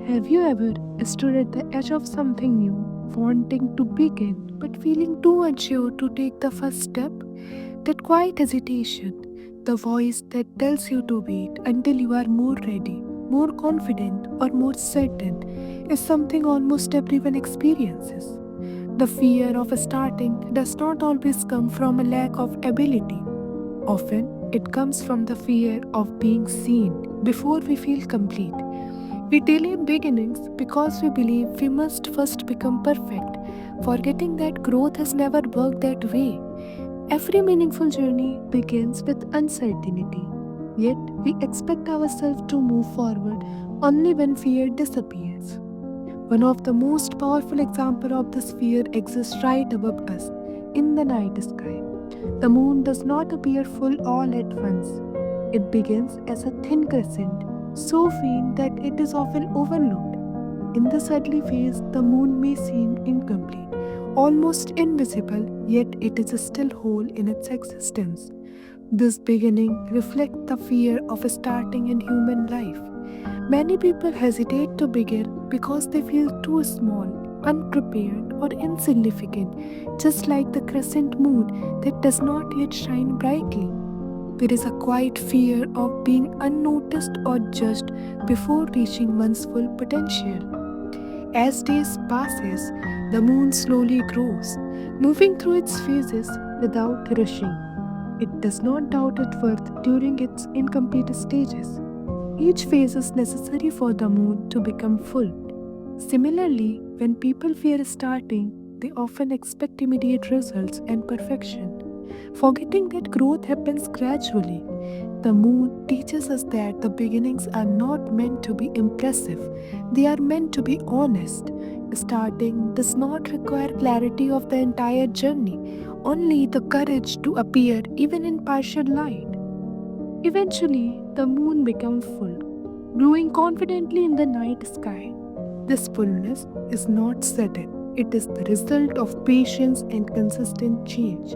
Have you ever stood at the edge of something new, wanting to begin but feeling too unsure to take the first step? That quiet hesitation, the voice that tells you to wait until you are more ready, more confident, or more certain, is something almost everyone experiences. The fear of starting does not always come from a lack of ability. Often, it comes from the fear of being seen before we feel complete. We delay beginnings because we believe we must first become perfect, forgetting that growth has never worked that way. Every meaningful journey begins with uncertainty, yet we expect ourselves to move forward only when fear disappears. One of the most powerful examples of this fear exists right above us in the night sky. The moon does not appear full all at once. It begins as a thin crescent, so faint that it is often overlooked. In this early phase, the moon may seem incomplete, almost invisible, yet it is still whole in its existence. This beginning reflects the fear of starting in human life. Many people hesitate to begin because they feel too small, unprepared, or insignificant, just like the crescent moon that does not yet shine brightly. There is a quiet fear of being unnoticed or judged before reaching one's full potential. As days passes, the moon slowly grows, moving through its phases without rushing. It does not doubt its worth during its incomplete stages. Each phase is necessary for the moon to become full. Similarly, when people fear starting, they often expect immediate results and perfection, forgetting that growth happens gradually. The moon teaches us that the beginnings are not meant to be impressive, they are meant to be honest. Starting does not require clarity of the entire journey, only the courage to appear even in partial light. Eventually, the moon becomes full, glowing confidently in the night sky. This fullness is not sudden, it is the result of patience and consistent change.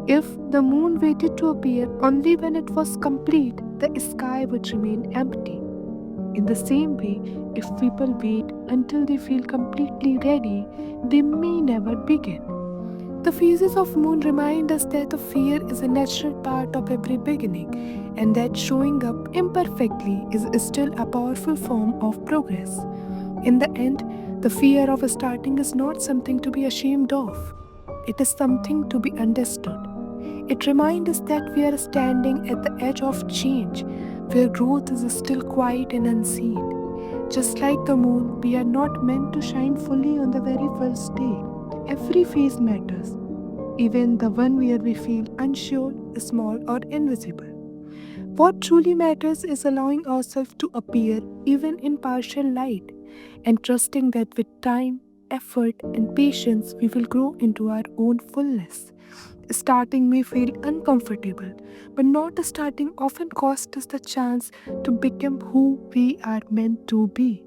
If the moon waited to appear only when it was complete, the sky would remain empty. In the same way, if people wait until they feel completely ready, they may never begin. The phases of moon remind us that the fear is a natural part of every beginning and that showing up imperfectly is still a powerful form of progress. In the end, the fear of starting is not something to be ashamed of. It is something to be understood. It reminds us that we are standing at the edge of change, where growth is still quiet and unseen. Just like the moon, we are not meant to shine fully on the very first day. Every phase matters, even the one where we feel unsure, small, or invisible. What truly matters is allowing ourselves to appear even in partial light and trusting that with time, effort, and patience, we will grow into our own fullness. Starting may feel uncomfortable, but not starting often costs us the chance to become who we are meant to be.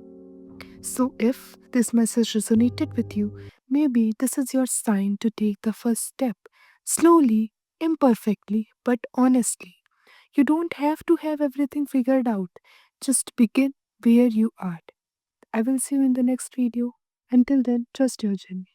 So, if this message resonated with you, maybe this is your sign to take the first step slowly, imperfectly, but honestly. You don't have to have everything figured out. Just begin where you are. I will see you in the next video. Until then, trust your journey.